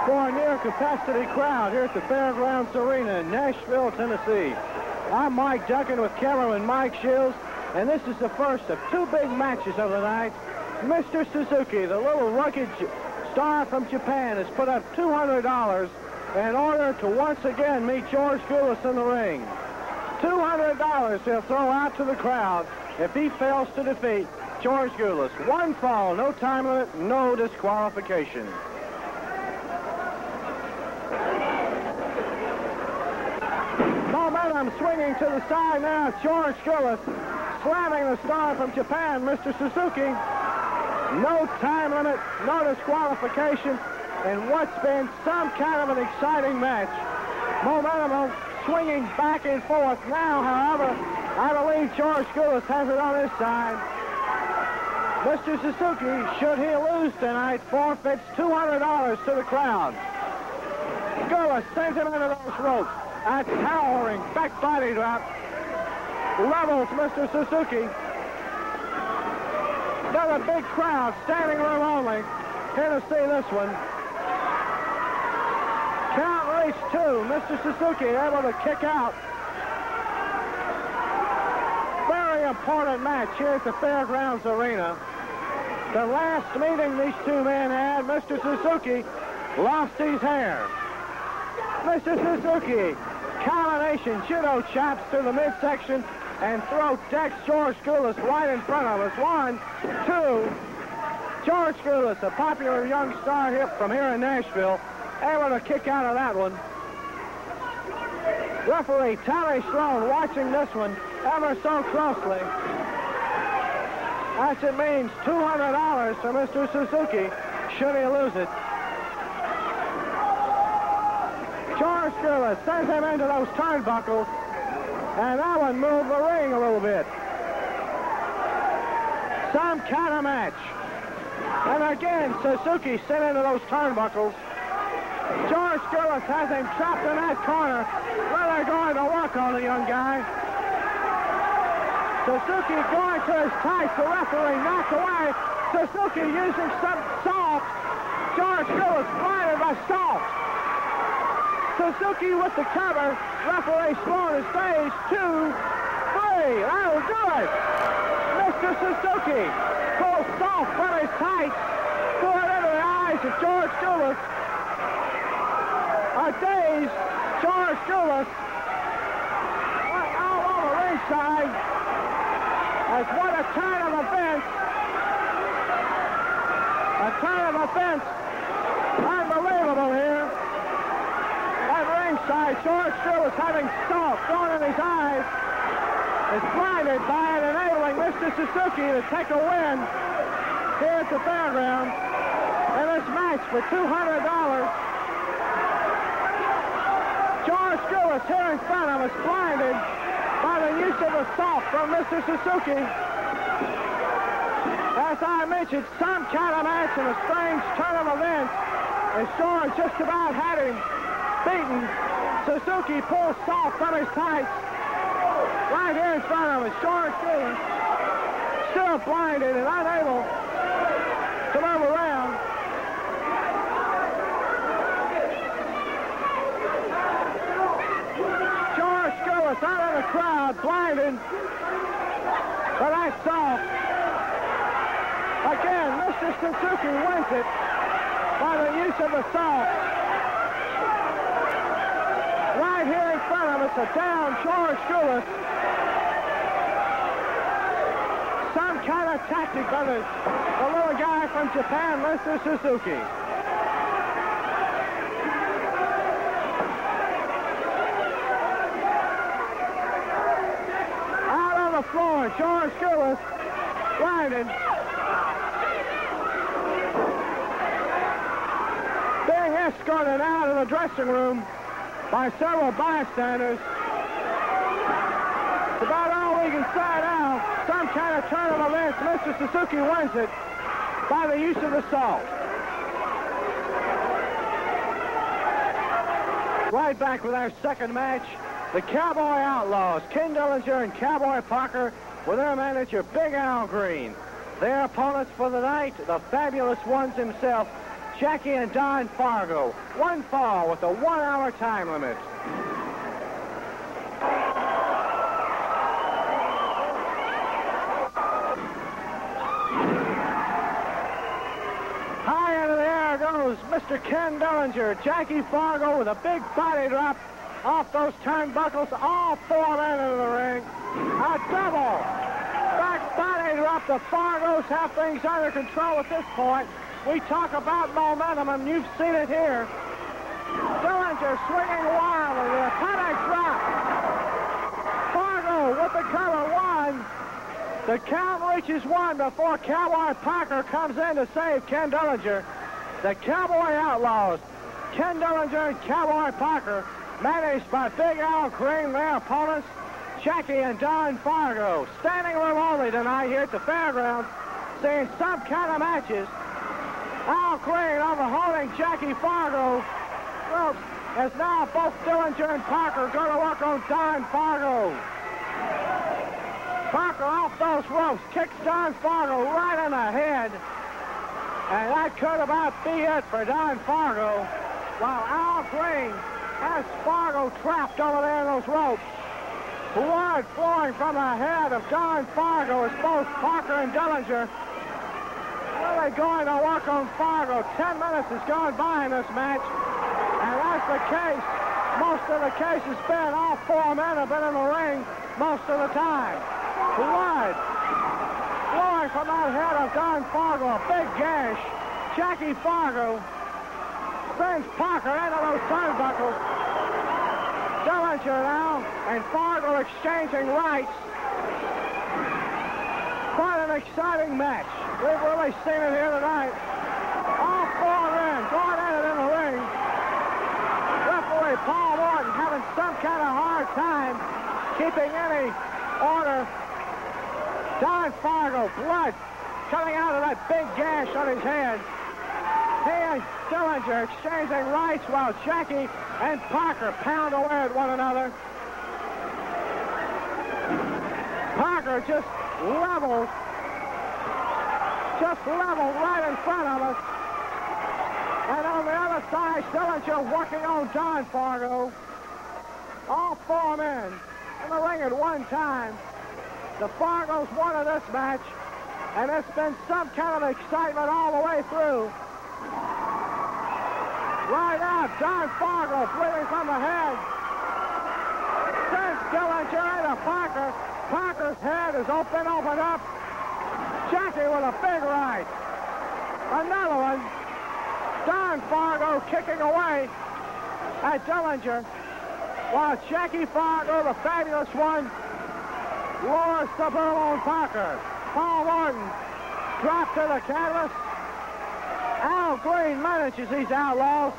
for a near-capacity crowd here at the Fairgrounds Arena in Nashville, Tennessee. I'm Mike Duncan with cameraman Mike Shields, and this is the first of two big matches of the night. Mr. Suzuki, the little rugged star from Japan, has put up $200 in order to once again meet George Gulas in the ring. $200 he'll throw out to the crowd if he fails to defeat George Gulas. One fall, no time limit, no disqualification. Momentum swinging to the side now. George Gulas slamming the star from Japan, Mr. Suzuki. No time limit, no disqualification, and what's been some kind of an exciting match. Momentum swinging back and forth. Now, however, I believe George Gulas has it on his side. Mr. Suzuki, should he lose tonight, forfeits $200 to the crowd. Gulas sends him into those ropes. A towering back body drop levels Mr. Suzuki. Got a big crowd, standing room only, here to see this one. Count reach two. Mr. Suzuki able to kick out. Very important match here at the Fairgrounds Arena. The last meeting these two men had, Mr. Suzuki lost his hair. Mr. Suzuki, combination judo chops to the midsection and throw decks George Gulas right in front of us. 1, 2. George Gulas, a popular young star here from here in Nashville, able to kick out of that one. Referee Tally Sloan watching this one ever so closely, as it means $200 for Mr. Suzuki should he lose it. George Gulas sends him into those turnbuckles, and that one moved the ring a little bit. Some kind of match. And again, Suzuki sent into those turnbuckles. George Gulas has him trapped in that corner where they're going to work on the young guy. Suzuki going to his tights. The referee knocked away. Suzuki using some salt. George Gulas blinded by salt. Suzuki with the cover. Referee slowing his stage. 2, 3. That'll do it. Mr. Suzuki pulls salt from his tights. Threw it into the eyes of George Gulas. A dazed George Gulas all over ringside. As what a turn of events. A turn of events. Unbelievable here. At ringside, George Gulas, having salt thrown in his eyes, is blinded by it, enabling Mr. Suzuki to take a win here at the Fairgrounds in this match for $200. George Gulas here in front of us, blinded by the use of the salt from Mr. Suzuki. As I mentioned, some kind of match and a strange turn of events, as George just about had him beaten. Suzuki pulls salt from his tights right here in front of us. George Gulas still blinded and unable to move around. George Gulas out of the crowd, blinded by that salt. Again, Mr. Suzuki wins it by the use of the salt. Right here in front of us, a down George Gulas. Some kind of tactic by the little guy from Japan, Mr. Suzuki. Out on the floor, George Gulas, blinded. Being escorted out of the dressing room by several bystanders. It's about all we can say now. Some kind of turn of events. Mr. Suzuki wins it by the use of the salt. Right back with our second match. The Cowboy Outlaws, Ken Dillinger and Cowboy Parker, with their manager, Big Al Green. Their opponents for the night, the fabulous ones himself, Jackie and Don Fargo. One fall with a 1-hour time limit. High into the air goes Mr. Ken Dillinger. Jackie Fargo with a big body drop off those turnbuckles. All 4 men into the ring. A double back body drop. The Fargos have things under control at this point. We talk about momentum, and you've seen it here. Dillinger swinging wildly. The panic drop. Fargo with the cover. 1. The count reaches 1 before Cowboy Parker comes in to save Ken Dillinger. The Cowboy Outlaws, Ken Dillinger and Cowboy Parker, managed by Big Al Green, their opponents, Jackie and Don Fargo. Standing room only tonight here at the fairgrounds, seeing some kind of matches. Al Green overholding Jackie Fargo. Ropes, as now both Dillinger and Parker go to work on Don Fargo. Parker off those ropes, kicks Don Fargo right in the head. And that could about be it for Don Fargo. While Al Green has Fargo trapped over there in those ropes. Blood flowing from the head of Don Fargo as both Parker and Dillinger really going to work on Fargo. 10 minutes has gone by in this match. And that's the case. Most of the case has been all 4 men have been in the ring most of the time. Blood flowing from that head of Don Fargo. A big gash. Jackie Fargo sends Parker into those turnbuckles. Dillinger now and Fargo exchanging rights. Quite an exciting match. We've really seen it here tonight. All 4 men going at it in the ring. Referee Paul Morton having some kind of hard time keeping any order. Don Fargo, blood coming out of that big gash on his head. He and Dillinger exchanging rights while Jackie and Parker pound away at one another. Parker just leveled right in front of us. And on the other side, Dillinger working on Don Fargo. All 4 men in the ring at one time. The Fargos wanted this match, and it's been some kind of excitement all the way through. Right now, Don Fargo bleeding from the head. Sends Dillinger into Parker. Parker's head is opened up. Jackie with a big right. Another one. Don Fargo kicking away at Dillinger, while Jackie Fargo, the fabulous one, lowers the boom on Parker. Paul Morton dropped to the canvas. Al Green manages these Outlaws,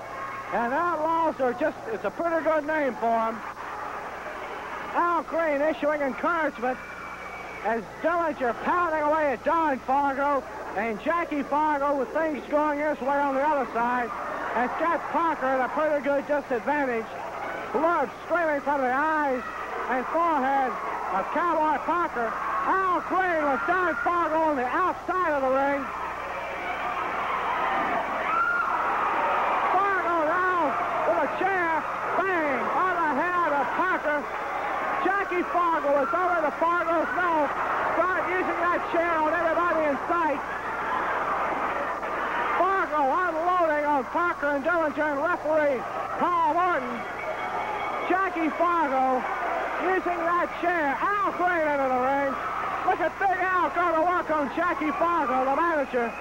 and Outlaws are just, it's a pretty good name for them. Al Green issuing encouragement as Dillinger pounding away at Don Fargo, and Jackie Fargo with things going his way on the other side has got Parker at a pretty good disadvantage. Blood streaming from the eyes and forehead of Cowboy Parker. Al Green with Don Fargo on the outside of the ring. Fargo now with a chair, bang, on the head of Parker. Jackie Fargo is over the Fargos now. Start using that chair on everybody in sight. Fargo unloading on Parker and Dillinger and referee Paul Morton. Jackie Fargo using that chair. Al Green into the ring. Look at Big Al going to work on Jackie Fargo, the manager.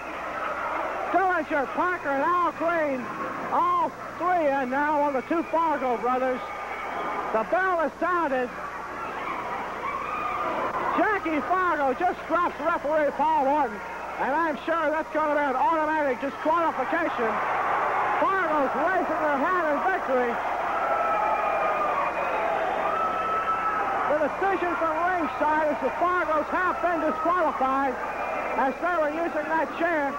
Dillinger, Parker, and Al Green, all 3 in now on the 2 Fargo brothers. The bell is sounded. Jackie Fargo just drops referee Paul Morton, and I'm sure that's going to be an automatic disqualification. Fargo's raising their hand in victory. The decision from ringside is the Fargos have been disqualified as they were using that chair.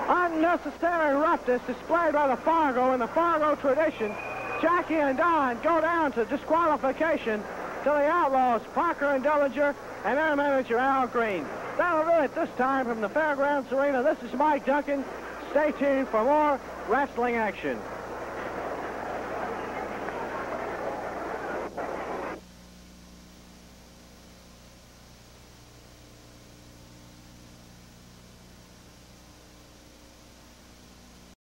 Unnecessary roughness displayed by the Fargo in the Fargo tradition. Jackie and Don go down to disqualification to the Outlaws, Parker and Dillinger, and their manager Al Green. That'll do it this time from the Fairgrounds Arena. This is Mike Duncan. Stay tuned for more wrestling action.